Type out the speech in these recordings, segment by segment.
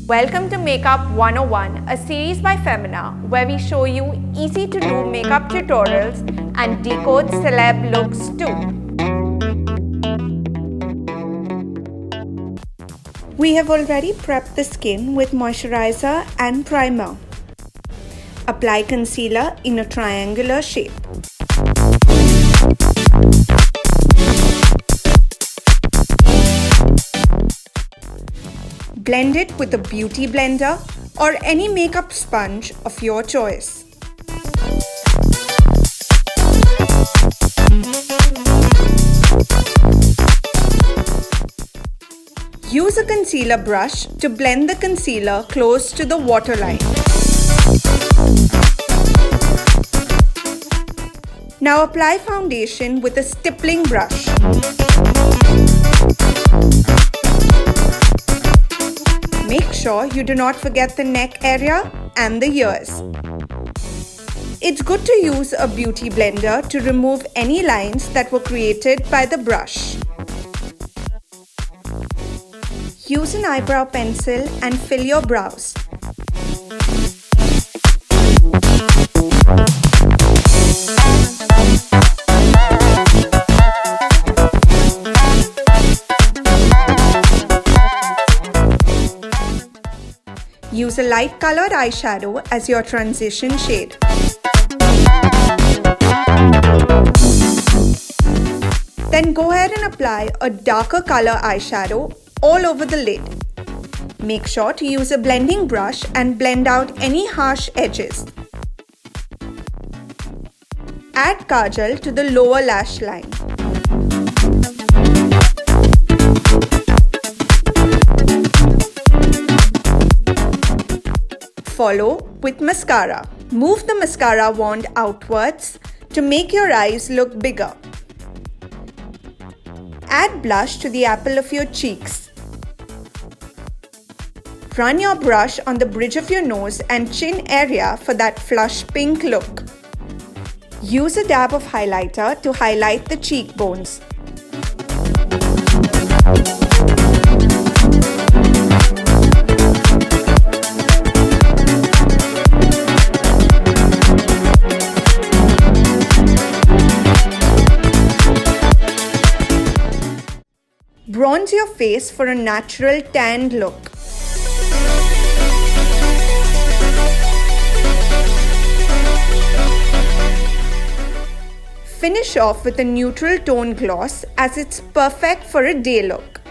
Welcome to Makeup 101, a series by Femina where we show you easy to do makeup tutorials and decode celeb looks too. We have already prepped the skin with moisturiser and primer. Apply concealer in a triangular shape. Blend it with a beauty blender or any makeup sponge of your choice. Use a concealer brush to blend the concealer close to the waterline. Now apply foundation with a stippling brush. Make sure you do not forget the neck area and the ears. It's good to use a beauty blender to remove any lines that were created by the brush. Use an eyebrow pencil and fill your brows. Use a light colored eyeshadow as your transition shade. Then go ahead and apply a darker color eyeshadow all over the lid. Make sure to use a blending brush and blend out any harsh edges. Add kajal to the lower lash line. Follow with mascara. Move the mascara wand outwards to make your eyes look bigger. Add blush to the apple of your cheeks. Run your brush on the bridge of your nose and chin area for that flush pink look. Use a dab of highlighter to highlight the cheekbones. Bronze your face for a natural tanned look. Finish off with a neutral tone gloss as it's perfect for a day look.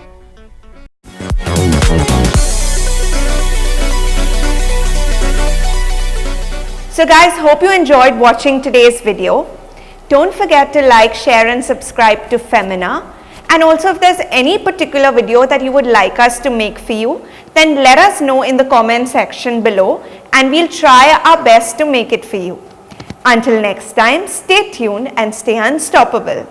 So guys, hope you enjoyed watching today's video. Don't forget to like, share and subscribe to Femina. And also if there's any particular video that you would like us to make for you, then let us know in the comment section below and we'll try our best to make it for you. Until next time, stay tuned and stay unstoppable.